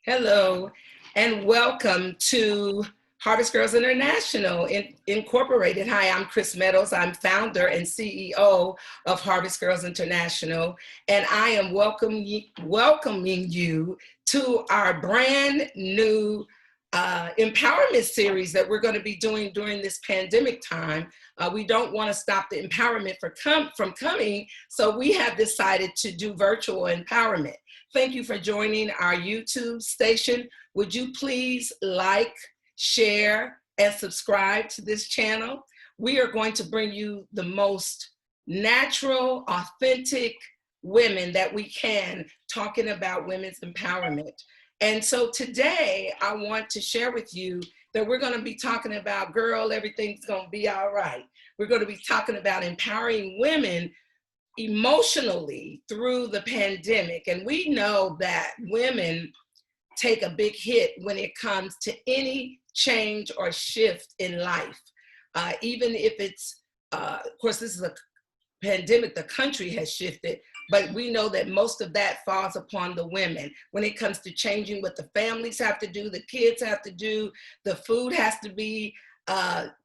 Hello, and welcome to Harvest Girls International Incorporated. Hi, I'm Chris Meadows. I'm founder and CEO of Harvest Girls International, and I am welcoming you to our brand new empowerment series that we're going to be doing during this pandemic time. We don't want to stop the empowerment from coming, so we have decided to do virtual empowerment. Thank you for joining our YouTube station. Would you please like, share, and subscribe to this channel? We are going to bring you the most natural, authentic women that we can, talking about women's empowerment. And so today I want to share with you that we're going to be talking about, girl, everything's going to be all right. We're going to be talking about empowering women emotionally through the pandemic. And we know that women take a big hit when it comes to any change or shift in life. Even if it's, of course, this is a pandemic, the country has shifted, but we know that most of that falls upon the women. When it comes to changing what the families have to do, the kids have to do, the food has to be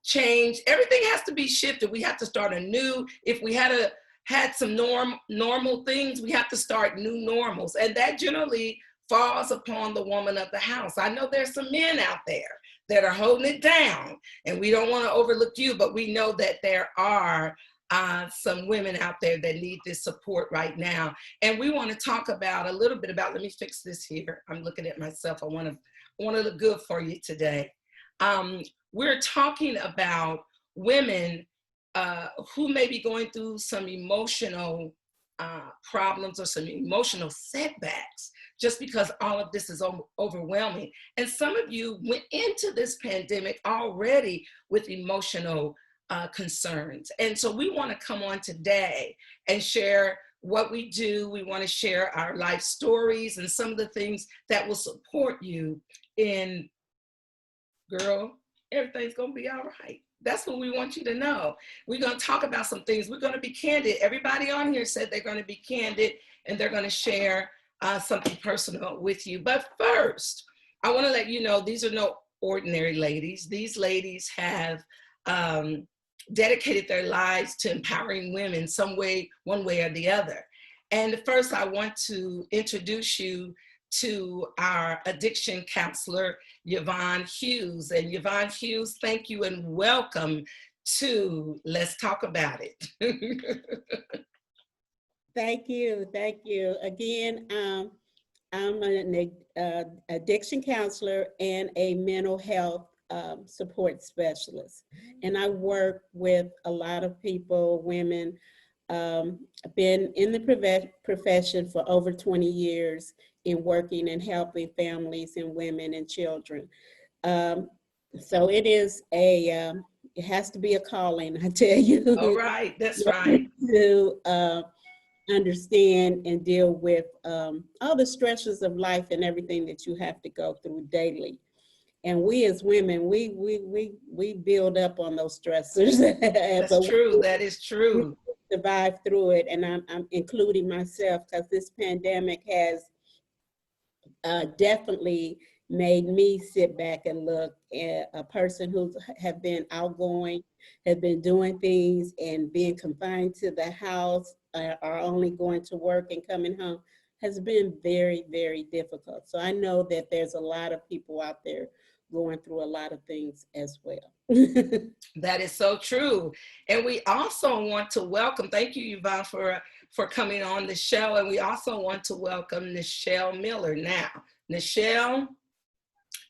changed, everything has to be shifted. We have to start anew. If we had some normal things, we have to start new normals. And that generally falls upon the woman of the house. I know there's some men out there that are holding it down, and we don't want to overlook you, but we know that there are some women out there that need this support right now. And we want to talk about a little bit about, let me fix this here. I'm looking at myself. I want to look good for you today. We're talking about women who may be going through some emotional problems or some emotional setbacks just because all of this is overwhelming. And some of you went into this pandemic already with emotional concerns. And so we want to come on today and share what we do. We want to share our life stories and some of the things that will support you in, girl, everything's going to be all right. That's what we want you to know. We're going to talk about some things. We're going to be candid. Everybody on here said they're going to be candid and they're going to share something personal with you. But first, I want to let you know these are no ordinary ladies. These ladies have dedicated their lives to empowering women some way, one way or the other. And first, I want to introduce you to our addiction counselor, Yvonne Hughes. And Yvonne Hughes, thank you and welcome to Let's Talk About It. Thank you. Again, I'm an addiction counselor and a mental health support specialist. And I work with a lot of people, women. I've been in the profession for over 20 years in working and helping families and women and children. So it is it has to be a calling, I tell you. All right, that's right. To understand and deal with all the stresses of life and everything that you have to go through daily. And we as women, we build up on those stressors. That's true. That is true. We survive through it, and I'm including myself because this pandemic has definitely made me sit back and look at a person who have been outgoing, have been doing things and being confined to the house, are only going to work and coming home, has been very, very difficult. So I know that there's a lot of people out there going through a lot of things as well. That is so true. And we also want to welcome, thank you, Yvonne, for coming on the show. And we also want to welcome Nichelle Miller. Now, Nichelle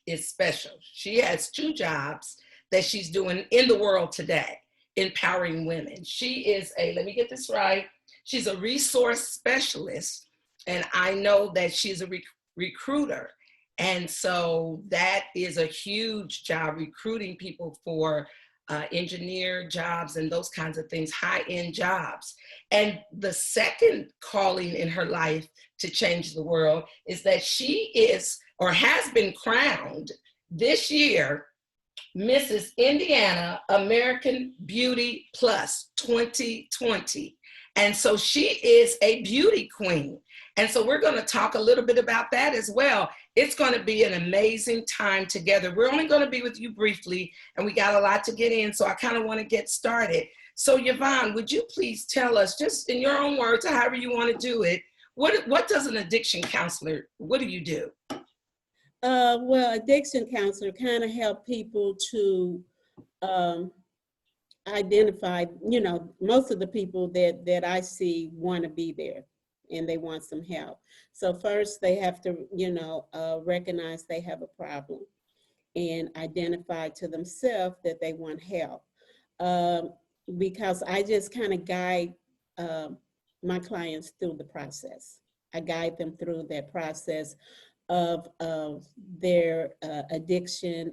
is special. She has 2 jobs that she's doing in the world today, empowering women. She is let me get this right, she's a resource specialist, and I know that she's a recruiter. And so that is a huge job, recruiting people for engineer jobs and those kinds of things, high-end jobs. And the second calling in her life to change the world is that she is, or has been crowned this year, Mrs. Indiana American Beauty Plus 2020. And so she is a beauty queen. And so we're going to talk a little bit about that as well. It's going to be an amazing time together. We're only going to be with you briefly, and we got a lot to get in, so I kind of want to get started. So Yvonne, would you please tell us, just in your own words, or however you want to do it, what does an addiction counselor, what do you do? Well, addiction counselor kind of help people to identify, most of the people that I see want to be there and they want some help. So first they have to, recognize they have a problem and identify to themselves that they want help. Because I just kind of guide my clients through the process. I guide them through that process of their addiction,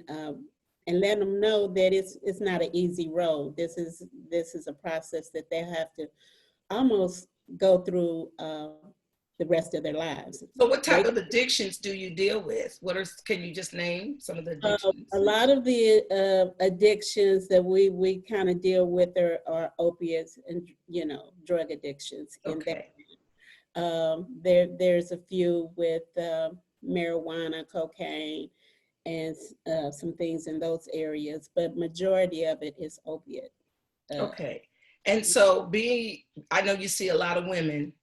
and let them know that it's not an easy road. This is a process that they have to almost go through the rest of their lives. So what type of addictions do you deal with? Can you just name some of the addictions? A lot of the addictions that we kind of deal with are opiates and, drug addictions. Okay. There's a few with marijuana, cocaine, and some things in those areas, but majority of it is opiate. Okay. And so I know you see a lot of women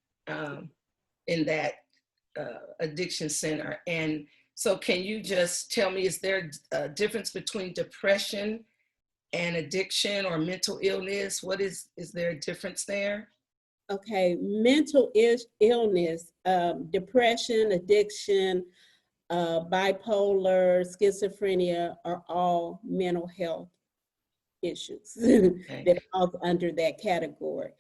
in that addiction center. And so can you just tell me, is there a difference between depression and addiction or mental illness? Is there a difference there? Okay, mental illness, depression, addiction, bipolar, schizophrenia are all mental health issues that fall under that category.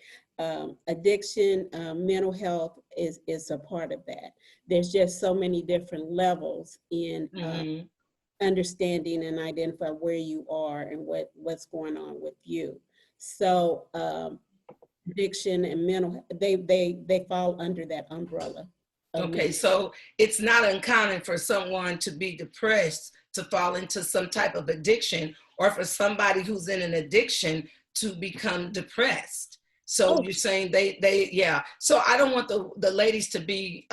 Addiction, mental health is a part of that. There's just so many different levels in understanding and identify where you are and what's going on with you. So addiction and mental, they fall under that umbrella. Okay, so it's not uncommon for someone to be depressed to fall into some type of addiction, or for somebody who's in an addiction to become depressed. So you're saying yeah. So I don't want the ladies to be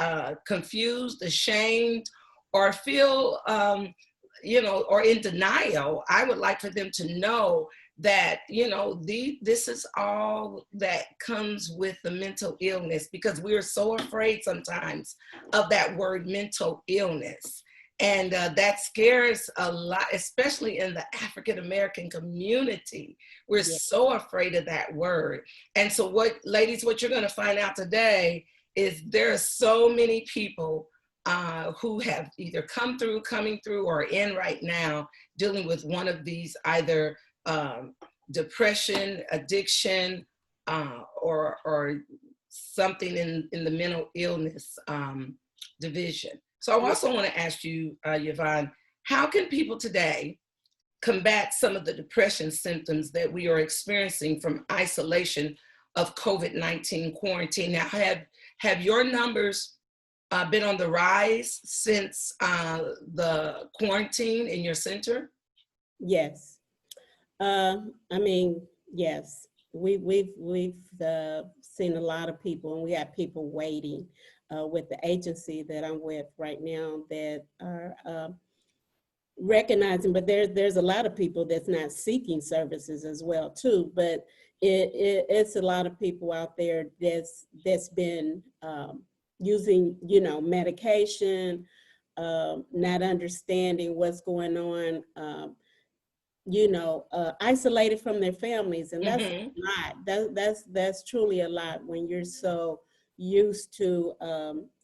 confused, ashamed, or feel, or in denial. I would like for them to know that, this is all that comes with the mental illness, because we are so afraid sometimes of that word mental illness. And that scares a lot, especially in the African-American community. We're so afraid of that word. And so ladies, what you're going to find out today is there are so many people who have either coming through, or in right now dealing with one of these, either depression, addiction, or something in the mental illness division. So I also want to ask you, Yvonne, how can people today combat some of the depression symptoms that we are experiencing from isolation of COVID-19 quarantine? Now, have your numbers been on the rise since the quarantine in your center? Yes. Yes. We've seen a lot of people, and we have people waiting with the agency that I'm with right now that are recognizing, but there's a lot of people that's not seeking services as well too. But it's a lot of people out there that's been using, medication, not understanding what's going on, isolated from their families, and that's a lot. That's truly a lot when you're so used to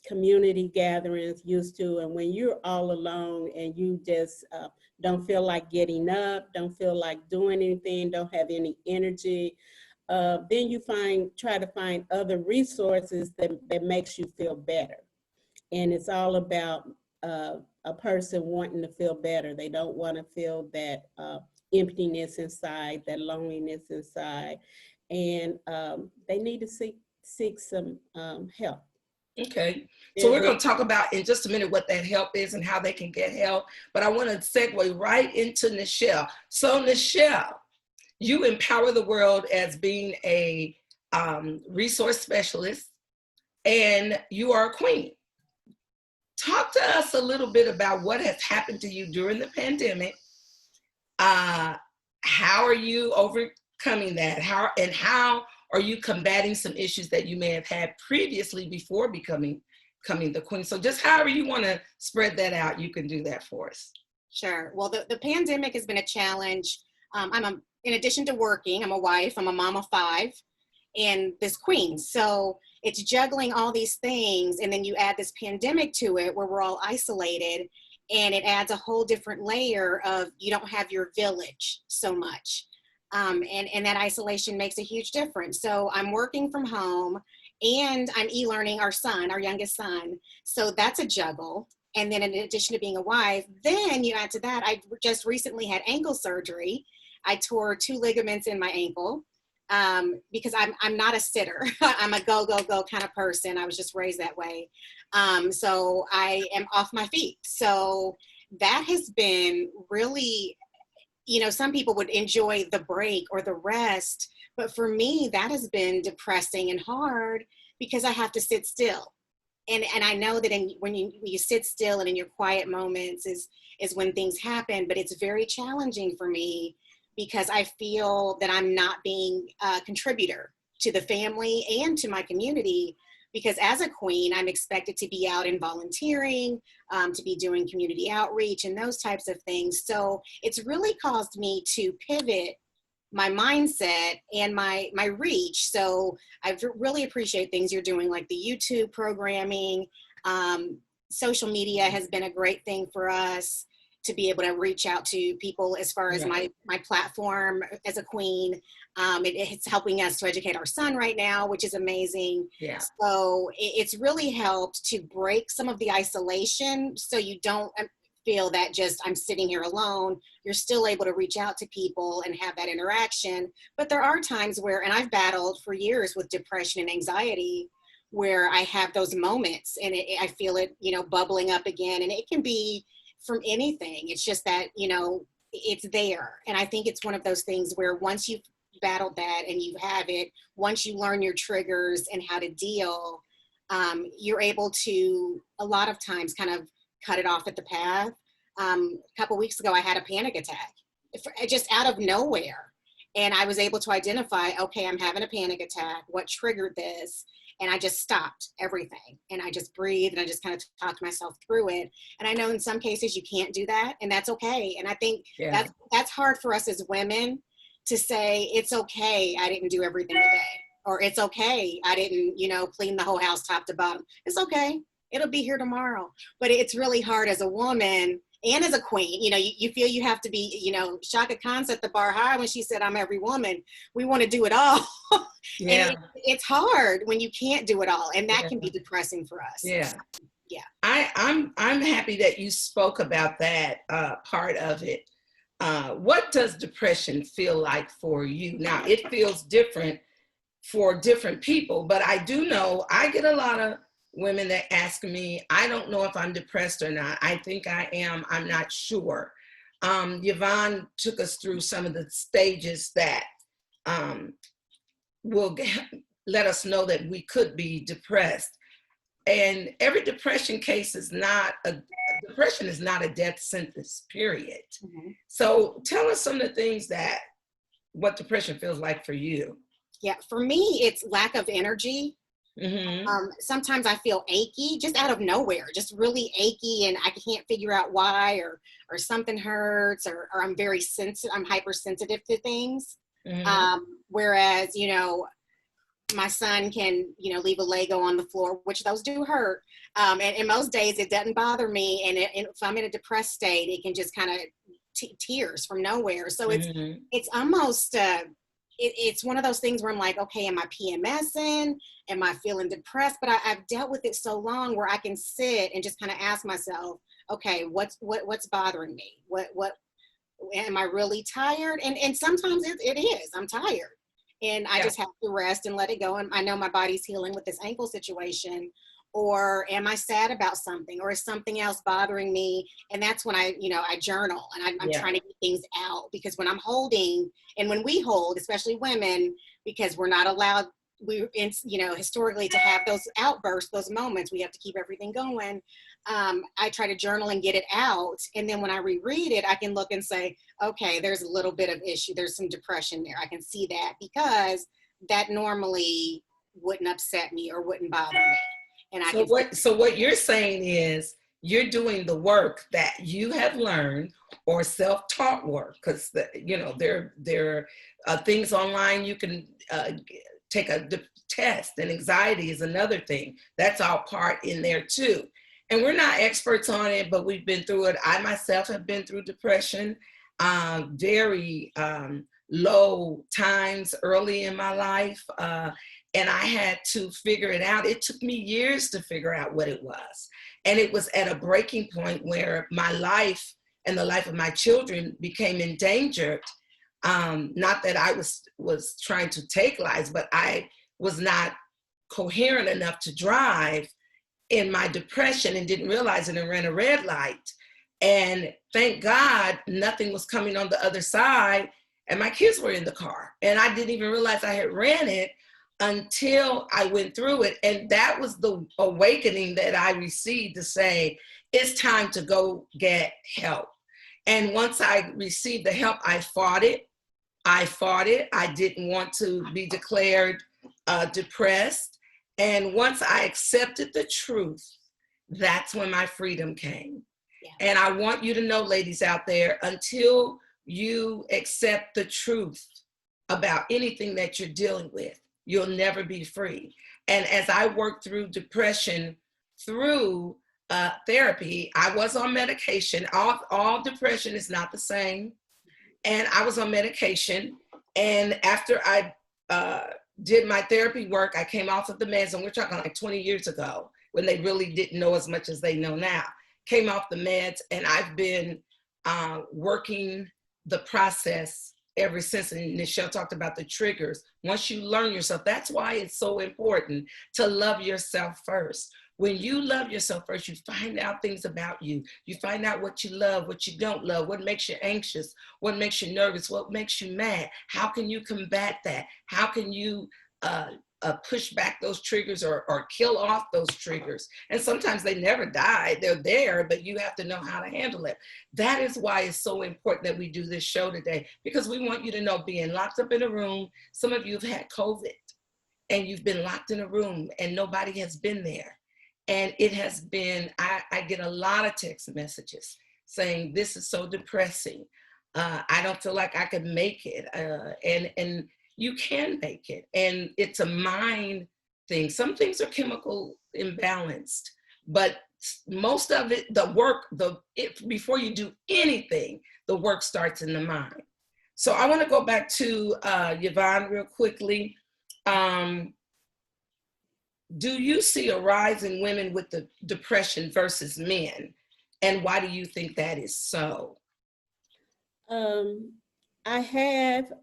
community gatherings, and when you're all alone and you just don't feel like getting up, don't feel like doing anything, don't have any energy. Then you try to find other resources that makes you feel better. And it's all about a person wanting to feel better. They don't want to feel that emptiness inside, that loneliness inside, and they need to seek some help. Okay, so we're going to talk about in just a minute what that help is and how they can get help, but I want to segue right into Nichelle. So Nichelle, you empower the world as being a resource specialist, and you are a queen. Talk to us a little bit about what has happened to you during the pandemic. How are you overcoming that? How are you combating some issues that you may have had previously before becoming the queen? So just however you want to spread that out, you can do that for us. Sure. Well, the pandemic has been a challenge. In addition to working, I'm a wife, I'm a mom of 5, and this queen. So it's juggling all these things. And then you add this pandemic to it where we're all isolated, and it adds a whole different layer of you don't have your village so much. And that isolation makes a huge difference. So I'm working from home and I'm e-learning our son, our youngest son. So that's a juggle. And then in addition to being a wife, then you add to that, I just recently had ankle surgery. I tore 2 ligaments in my ankle because I'm not a sitter. I'm a go, go, go kind of person. I was just raised that way. So I am off my feet. So that has been really, some people would enjoy the break or the rest. But for me, that has been depressing and hard because I have to sit still. And I know that when you sit still and in your quiet moments is when things happen, but it's very challenging for me because I feel that I'm not being a contributor to the family and to my community, because as a queen, I'm expected to be out and volunteering, to be doing community outreach and those types of things. So it's really caused me to pivot my mindset and my reach. So I really appreciate things you're doing, like the YouTube programming. Social media has been a great thing for us to be able to reach out to people as far as my platform as a queen. It's helping us to educate our son right now, which is amazing. Yeah. So it's really helped to break some of the isolation, so you don't feel that just I'm sitting here alone. You're still able to reach out to people and have that interaction. But there are times where, and I've battled for years with depression and anxiety, where I have those moments and I feel it, bubbling up again. And it can be from anything. It's just that, it's there. And I think it's one of those things where once you've battled that and you have it, once you learn your triggers and how to deal, you're able to, a lot of times, kind of cut it off at the path. A couple weeks ago, I had a panic attack just out of nowhere. And I was able to identify, okay, I'm having a panic attack. What triggered this? And I just stopped everything. And I just breathed and I just kind of talked myself through it. And I know in some cases you can't do that, and that's okay. And I think that's hard for us as women to say, it's okay, I didn't do everything today. Or it's okay, I didn't, clean the whole house top to bottom. It's okay. It'll be here tomorrow. But it's really hard as a woman and as a queen. You feel you have to be, Shaka Khan set the bar high when she said, I'm every woman. We want to do it all. Yeah. And it's hard when you can't do it all. And that can be depressing for us. Yeah. Yeah. I'm happy that you spoke about that part of it. What does depression feel like for you? Now, it feels different for different people, but I do know I get a lot of women that ask me, I don't know if I'm depressed or not. I think I am. I'm not sure. Yvonne took us through some of the stages that will let us know that we could be depressed. And every depression case is not depression is not a death sentence, period. Mm-hmm. So tell us some of the things what depression feels like for you. Yeah, for me, it's lack of energy. Mm-hmm. Sometimes I feel achy just out of nowhere, just really achy, and I can't figure out why, or something hurts, or I'm very sensitive. I'm hypersensitive to things. Mm-hmm. Whereas, my son can, leave a Lego on the floor, which those do hurt. And most days it doesn't bother me. And if I'm in a depressed state, it can just kind of tears from nowhere. So it's almost, it's one of those things where I'm like, okay, am I PMSing? Am I feeling depressed? But I've dealt with it so long where I can sit and just kind of ask myself, okay, what's bothering me? What am I really tired? And sometimes it is, I'm tired. And I just have to rest and let it go. And I know my body's healing with this ankle situation. Or am I sad about something? Or is something else bothering me? And that's when I journal and I'm trying to get things out. Because when I'm holding, and when we hold, especially women, because we're not allowed historically to have those outbursts, those moments, we have to keep everything going. I try to journal and get it out. And then when I reread it, I can look and say, okay, there's a little bit of issue. There's some depression there. I can see that because that normally wouldn't upset me or wouldn't bother me. And so what you're saying is you're doing the work that you have learned or self-taught work, because there are things online you can take a test, and anxiety is another thing. That's all part in there too. And we're not experts on it, but we've been through it. I myself have been through depression, very low times early in my life. And I had to figure it out. It took me years to figure out what it was. And it was at a breaking point where my life and the life of my children became endangered. Not that I was trying to take lives, but I was not coherent enough to drive in my depression and didn't realize it and ran a red light. And thank God nothing was coming on the other side, and my kids were in the car. And I didn't even realize I had ran it until I went through it. And that was the awakening that I received to say, it's time to go get help. And once I received the help, I fought it. I didn't want to be declared depressed. And once I accepted the truth, that's when my freedom came. Yeah. And I want you to know, ladies out there, until you accept the truth about anything that you're dealing with, you'll never be free. And as I worked through depression through therapy, I was on medication. All depression is not the same. And I was on medication. And after I did my therapy work, I came off of the meds, and we're talking like 20 years ago when they really didn't know as much as they know now. Came off the meds, and I've been working the process ever since. And Nichelle talked about the triggers. Once you learn yourself, that's why it's so important to love yourself first. When you love yourself first, you find out things about you. You find out what you love, what you don't love, what makes you anxious, what makes you nervous, what makes you mad. How can you combat that? How can you push back those triggers or kill off those triggers? And sometimes they never die. They're there, but you have to know how to handle it. That is why it's so important that we do this show today, because we want you to know, being locked up in a room, some of you have had COVID and you've been locked in a room and nobody has been there. And it has been, I get a lot of text messages saying, this is so depressing. I don't feel like I could make it. And you can make it. And it's a mind thing. Some things are chemical imbalanced, but most of it, the work, before you do anything, the work starts in the mind. So I want to go back to Yvonne real quickly. Do you see a rise in women with the depression versus men? And why do you think that is so? I have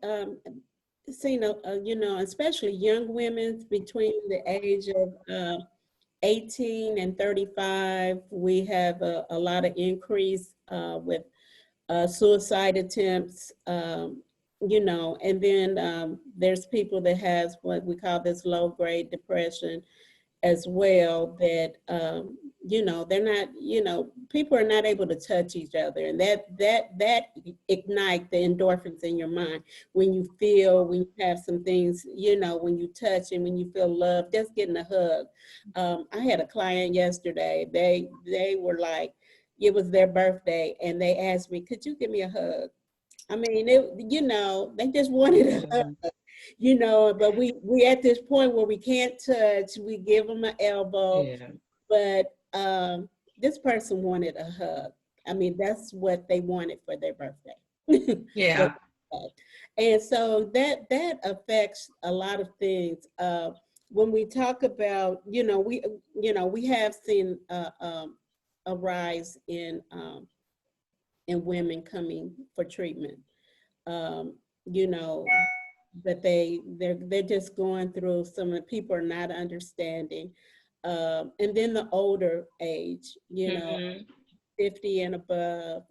seen, especially young women between the age of 18 and 35, we have a lot of increase with suicide attempts, and then there's people that has what we call this low grade depression as well, that, they're not, people are not able to touch each other. And that ignite the endorphins in your mind. When you have some things, when you touch and when you feel love, just getting a hug. I had a client yesterday, they were like, it was their birthday, and they asked me, could you give me a hug? I mean, they just wanted a hug, but we at this point where we can't touch, we give them an elbow, yeah. But this person wanted a hug. I mean, that's what they wanted for their birthday. Yeah. And so that affects a lot of things. When we talk about, we have seen a rise in women coming for treatment, but they're just going through, some of the people are not understanding. And then the older age, mm-hmm. 50 and above,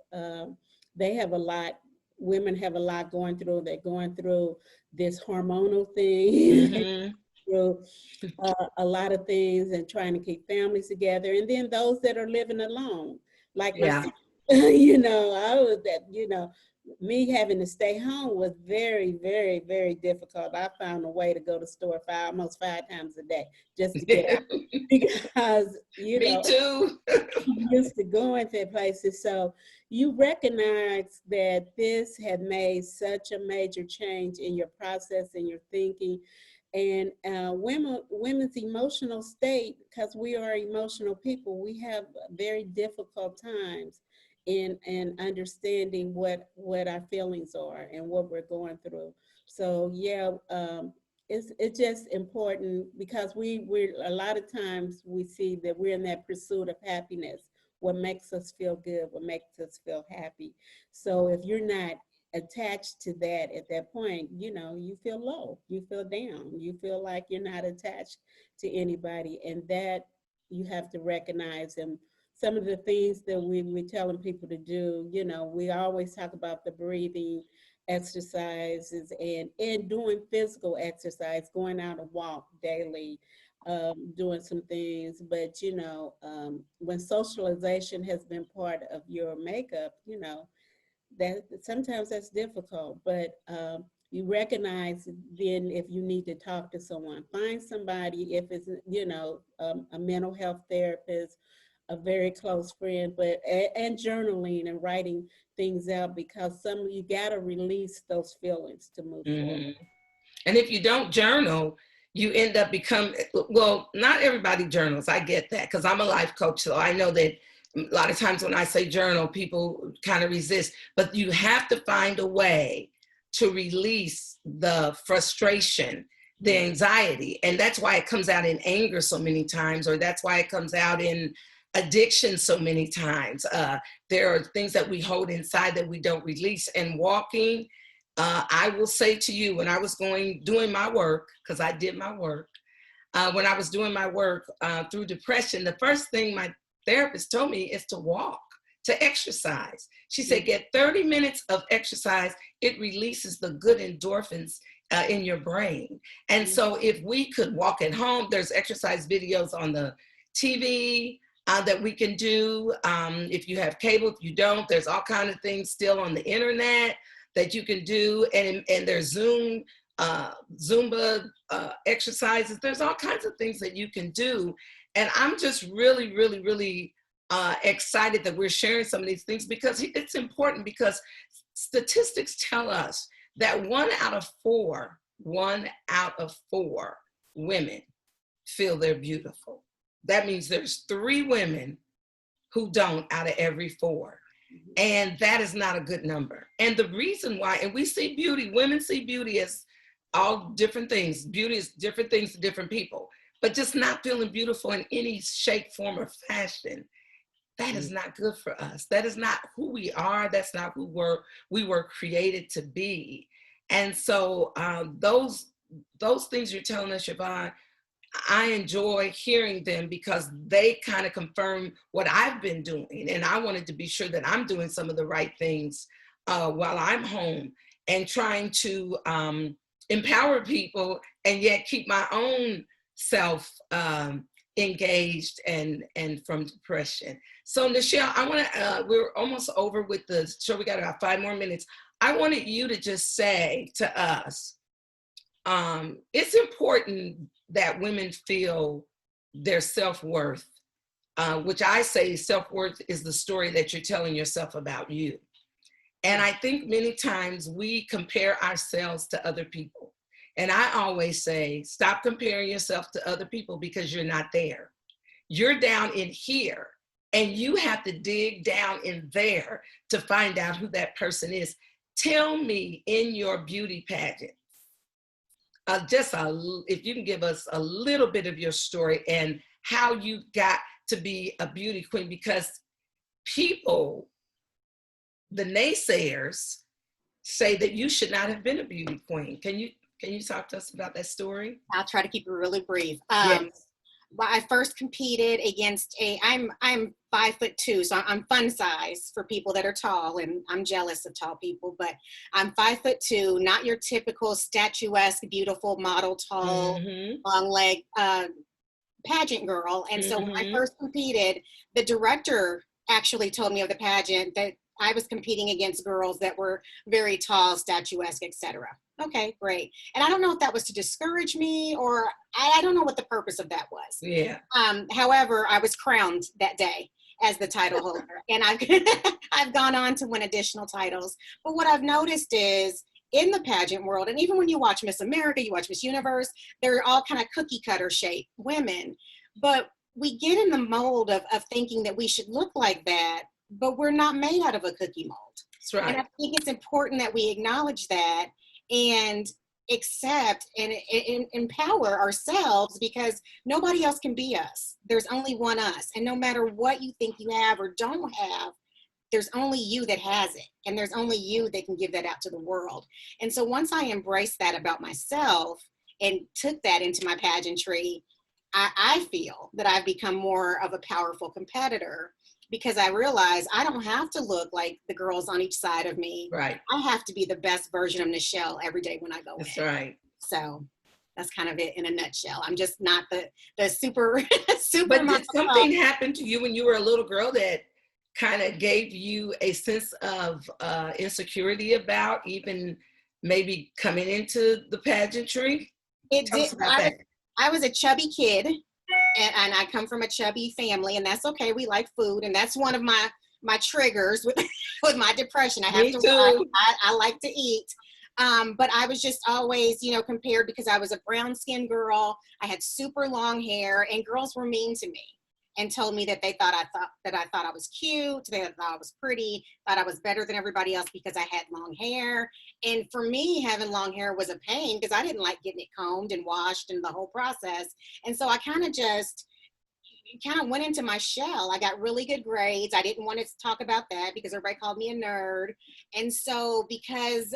they have a lot, women have a lot going through. They're going through this hormonal thing. Mm-hmm. through a lot of things and trying to keep families together. And then those that are living alone, like Yeah. myself, you know, I was that, you know, me having to stay home was very, very, very difficult. I found a way to go to the store almost 5 times a day just to get out because, you Me know, too. I'm used to going to places. So you recognize that this had made such a major change in your process and your thinking. And women's emotional state, because we are emotional people, we have very difficult times in understanding what our feelings are and what we're going through. So yeah, it's just important because we're a lot of times we see that we're in that pursuit of happiness, what makes us feel good, what makes us feel happy. So if you're not attached to that at that point, you know, you feel low, you feel down, you feel like you're not attached to anybody, and that you have to recognize. And some of the things that we're telling people to do, you know, we always talk about the breathing exercises and doing physical exercise, going out and walk daily, doing some things. But you know, when socialization has been part of your makeup, you know, that sometimes that's difficult. But you recognize then if you need to talk to someone, find somebody, if it's, you know, a mental health therapist, a very close friend, but and journaling and writing things out, because some you got to release those feelings to move forward. Mhm. And if you don't journal, you end up well, not everybody journals. I get that because I'm a life coach. So I know that a lot of times when I say journal, people kind of resist, but you have to find a way to release the frustration, the anxiety. And that's why it comes out in anger so many times, or that's why it comes out in addiction so many times. There are things that we hold inside that we don't release. And walking, I will say to you, when I was doing my work, because I did my work, when I was doing my work through depression, the first thing my therapist told me is to walk, to exercise. She said, get 30 minutes of exercise. It releases the good endorphins in your brain. And so if we could walk at home, there's exercise videos on the TV that we can do. If you have cable, if you don't, there's all kinds of things still on the internet that you can do. And there's Zumba exercises. There's all kinds of things that you can do. And I'm just really, really, really excited that we're sharing some of these things, because it's important, because statistics tell us that 1 out of 4 women feel they're beautiful. That means there's 3 women who don't out of every 4. And that is not a good number. And the reason why, and we see beauty, women see beauty as all different things. Beauty is different things to different people, but just not feeling beautiful in any shape, form, or fashion. That is not good for us. That is not who we are. That's not who we were created to be. And so those things you're telling us, Siobhan, I enjoy hearing them because they kind of confirm what I've been doing. And I wanted to be sure that I'm doing some of the right things while I'm home, and trying to empower people and yet keep my own self engaged and from depression. So Nichelle, I want to, we're almost over with the show. We got about 5 more minutes. I wanted you to just say to us, it's important that women feel their self-worth, which I say self-worth is the story that you're telling yourself about you. And I think many times we compare ourselves to other people. And I always say, stop comparing yourself to other people, because you're not there. You're down in here, and you have to dig down in there to find out who that person is. Tell me, in your beauty pageant, if you can give us a little bit of your story and how you got to be a beauty queen, because people, the naysayers, say that you should not have been a beauty queen. Can you talk to us about that story? I'll try to keep it really brief. Yes. well, I first competed against I'm 5'2", so I'm fun size for people that are tall, and I'm jealous of tall people, but I'm 5'2", not your typical statuesque, beautiful model, tall, Mm-hmm. long leg pageant girl. And so when I Mm-hmm. first competed, the director actually told me of the pageant that I was competing against girls that were very tall, statuesque, etc. Okay, great. And I don't know if that was to discourage me, or I don't know what the purpose of that was. Yeah. However, I was crowned that day as the title holder, and I've gone on to win additional titles. But what I've noticed is in the pageant world, and even when you watch Miss America, you watch Miss Universe, they're all kind of cookie cutter shape women. But we get in the mold of thinking that we should look like that, but we're not made out of a cookie mold. That's And I right. think it's important that we acknowledge that and accept and empower ourselves, because nobody else can be us. There's only one us. And no matter what you think you have or don't have, there's only you that has it. And there's only you that can give that out to the world. And so once I embraced that about myself and took that into my pageantry, I feel that I've become more of a powerful competitor, because I realize I don't have to look like the girls on each side of me. Right. I have to be the best version of Nichelle every day when I go That's in. right. So that's kind of it in a nutshell. I'm just not the super super But mom. did something happen to you when you were a little girl that kind of gave you a sense of insecurity about even maybe coming into the pageantry? It Tell did. us about that. I was a chubby kid, and I come from a chubby family, and that's okay. We like food, and that's one of my triggers with with my depression. I have Me to. too. I like to eat. But I was just always, compared, because I was a brown skinned girl. I had super long hair, and girls were mean to me and told me that they thought I thought I was cute, they thought I was pretty, thought I was better than everybody else because I had long hair. And for me, having long hair was a pain because I didn't like getting it combed and washed and the whole process. And so I kind of went into my shell. I got really good grades. I didn't want to talk about that because everybody called me a nerd. And so because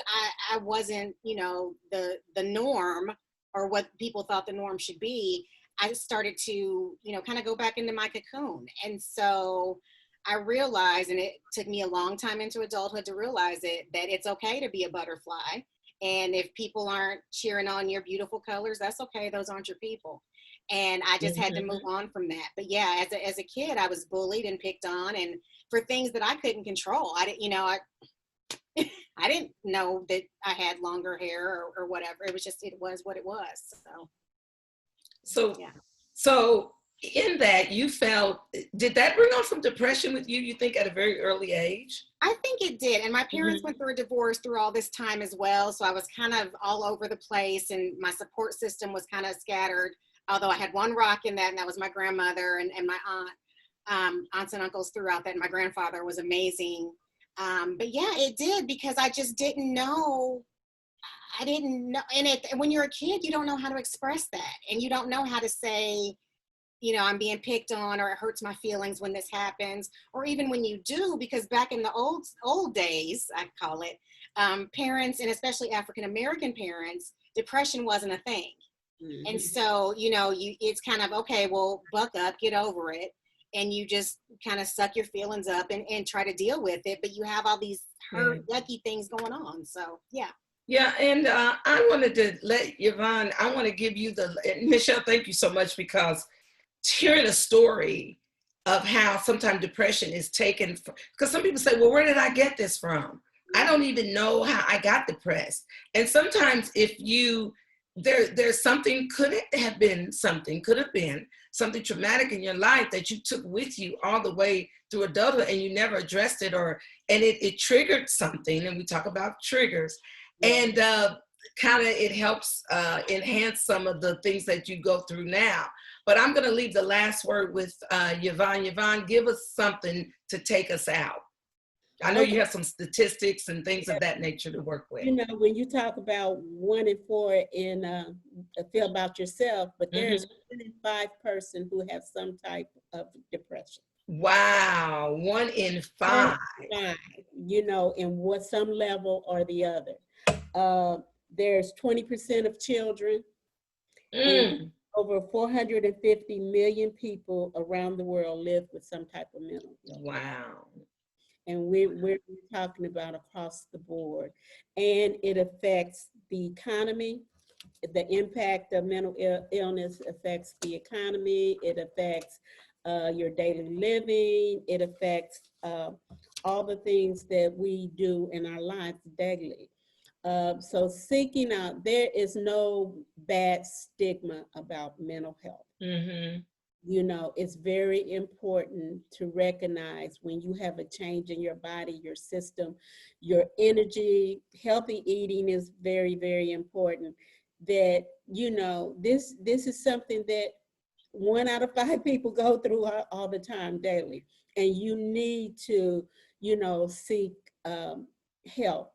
I wasn't, the norm, or what people thought the norm should be, I started to, kind of go back into my cocoon. And so I realized, and it took me a long time into adulthood to realize that it's okay to be a butterfly. And if people aren't cheering on your beautiful colors, that's okay. Those aren't your people. And I just had to move Mhm. on from that. But yeah, as a kid, I was bullied and picked on, and for things that I couldn't control. I didn't, I didn't know that I had longer hair or whatever. It was what it was. So So, yeah. so in that you felt, did that bring on some depression with you think, at a very early age? I think it did. And my parents Mhm. went through a divorce through all this time as well. So I was kind of all over the place, and my support system was kind of scattered. Although I had one rock in that, and that was my grandmother and my aunts and uncles throughout that. And my grandfather was amazing. But yeah, it did, because I just didn't know. I didn't know. And when you're a kid, you don't know how to express that. And you don't know how to say, I'm being picked on, or it hurts my feelings when this happens, or even when you do, because back in the old days, I call it, parents, and especially African American parents, depression wasn't a thing. And Mhm. so, it's kind of, okay, well, buck up, get over it, and you just kind of suck your feelings up and try to deal with it. But you have all these Yeah. hurt, yucky things going on. So yeah. Yeah, and I wanted to let Yvonne, I want to give you and Michelle, thank you so much, because hearing a story of how sometimes depression is taken from, because some people say, well, where did I get this from? I don't even know how I got depressed. And sometimes if you, there's something, could have been something traumatic in your life that you took with you all the way through adulthood, and you never addressed it, and it triggered something. And we talk about triggers, and kind of it helps enhance some of the things that you go through now. But I'm going to leave the last word with Yvonne. Yvonne, give us something to take us out. I know Okay. you have some statistics and things of that nature to work with. When you talk about 1 in 4 in feel about yourself, but there's 1 in 5 person who have some type of depression. Wow, 1 in 5. 1 in 5, in what some level or the other. There's 20% of children, and Mm. over 450 million people around the world live with some type of mental illness. Wow. And we're talking about across the board. And it affects the economy. The impact of mental illness affects the economy. It affects your daily living. It affects all the things that we do in our lives daily. So seeking out, there is no bad stigma about mental health. Mm-hmm. You know, it's very important to recognize when you have a change in your body, your system, your energy. Healthy eating is very, very important. That, you know, this is something that 1 out of 5 people go through all the time daily. And you need to, you know, seek help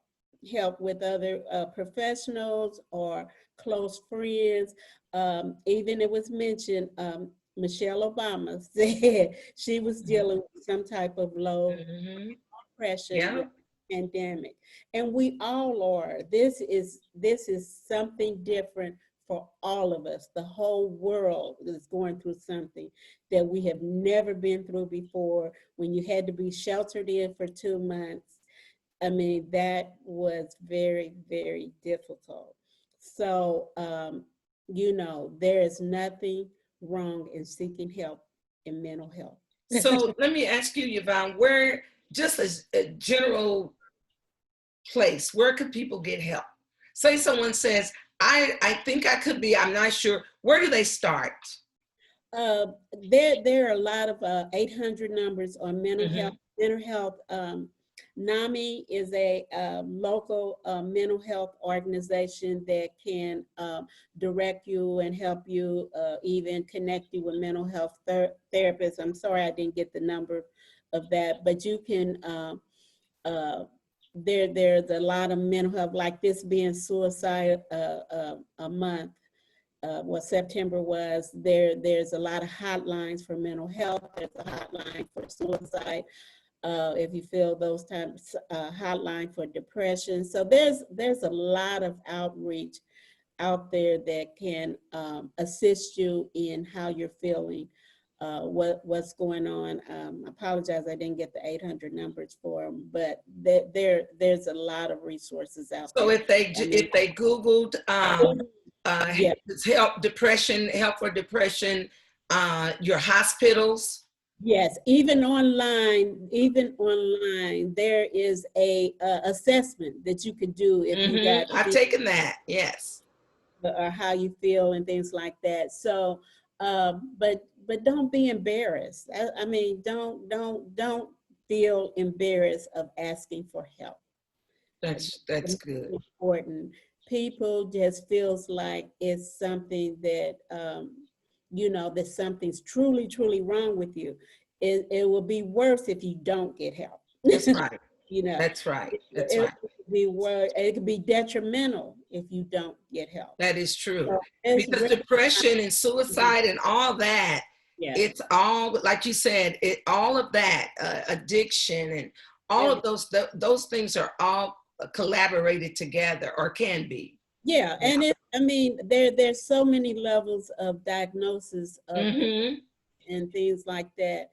with other professionals or close friends. Even it was mentioned, Michelle Obama said she was dealing with some type of low pressure Yeah. pandemic, and we all are. This is something different for all of us. The whole world is going through something that we have never been through before. When you had to be sheltered in for 2 months, I mean, that was very, very difficult. So, you know, there is nothing wrong in seeking help in mental health. So let me ask you, Yvonne, where, just as a general place, where could people get help? Say someone says, I think I could be, I'm not sure. Where do they start? There are a lot of 800 numbers on mental health. Mental health. NAMI is a local mental health organization that can direct you and help you, even connect you with mental health therapists. I'm sorry I didn't get the number of that, but you can, there's a lot of mental health, like this being suicide a month. What September was, there's a lot of hotlines for mental health. There's a hotline for suicide. If you feel those types, hotline for depression. So there's a lot of outreach out there that can assist you in how you're feeling, what's going on. I apologize, I didn't get the 800 numbers for them, but there's a lot of resources out there. So if they Googled help for depression, your hospitals. Yes, even online, there is a assessment that you could do if you got. I've taken that, yes. Or how you feel and things like that. So, but don't be embarrassed. I mean, don't feel embarrassed of asking for help. That's good. Important. People just feels like it's something that you know, that something's truly, truly wrong with you. It will be worse if you don't get help. That's right. You know, that's right. It could be detrimental if you don't get help. That is true. So because depression and suicide and all that, it's all, like you said, all of that, addiction and all of those things are all collaborated together, or can be. Yeah, and I mean, there's so many levels of diagnosis of and things like that.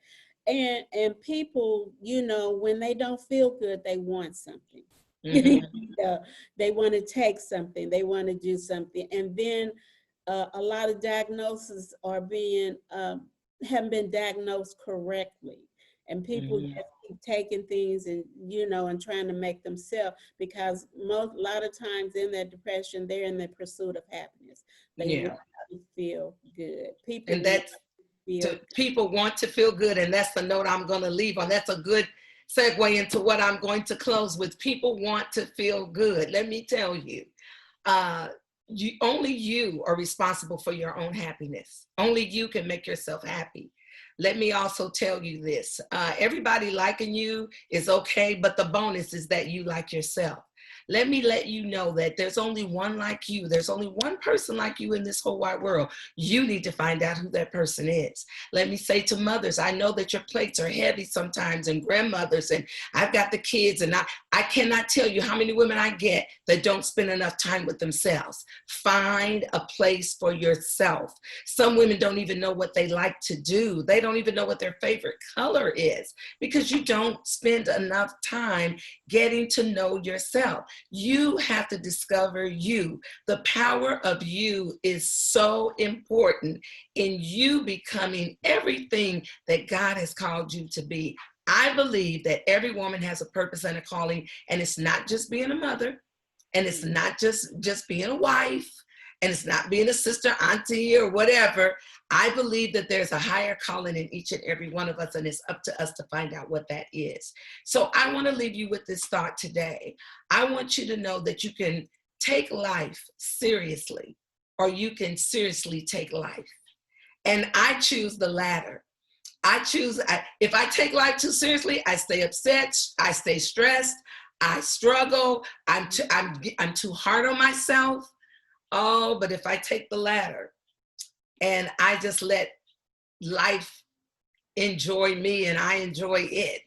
And people, you know, when they don't feel good, they want something. They want to take something, they want to do something. And then a lot of diagnoses are haven't been diagnosed correctly. And people just keep taking things and, you know, and trying to make themselves, because a lot of times in that depression, they're in the pursuit of happiness. They want to feel good. People want to feel good. And that's the note I'm going to leave on. That's a good segue into what I'm going to close with. People want to feel good. Let me tell you, only you are responsible for your own happiness. Only you can make yourself happy. Let me also tell you this, everybody liking you is okay, but the bonus is that you like yourself. Let me let you know that there's only one like you. There's only one person like you in this whole wide world. You need to find out who that person is. Let me say to mothers, I know that your plates are heavy sometimes, and grandmothers, and I've got the kids, and I cannot tell you how many women I get that don't spend enough time with themselves. Find a place for yourself. Some women don't even know what they like to do. They don't even know what their favorite color is because you don't spend enough time getting to know yourself. You have to discover you. The power of you is so important in you becoming everything that God has called you to be. I believe that every woman has a purpose and a calling, and it's not just being a mother, and it's not just being a wife, and it's not being a sister, auntie, or whatever. I believe that there's a higher calling in each and every one of us, and it's up to us to find out what that is. So I want to leave you with this thought today. I want you to know that you can take life seriously, or you can seriously take life. And I choose the latter. If I take life too seriously, I stay upset, I stay stressed, I struggle, I'm too hard on myself. Oh, but if I take the latter and I just let life enjoy me and I enjoy it,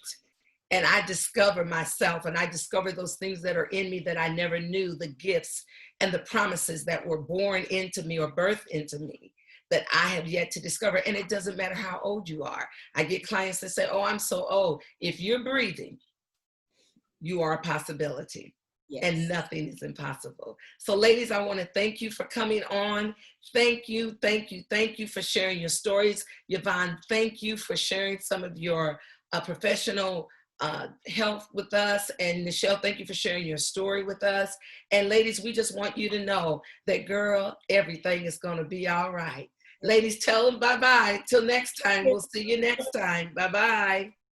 and I discover myself and I discover those things that are in me that I never knew, the gifts and the promises that were born into me or birthed into me that I have yet to discover. And it doesn't matter how old you are. I get clients that say, oh, I'm so old. If you're breathing, you are a possibility. Yes. And nothing is impossible. So ladies, I want to thank you for coming on. Thank you for sharing your stories. Yvonne, thank you for sharing some of your professional health with us. And Nichelle, thank you for sharing your story with us. And ladies, we just want you to know that, girl, everything is going to be all right. Ladies, tell them bye-bye. Till next time. We'll see you next time. Bye-bye.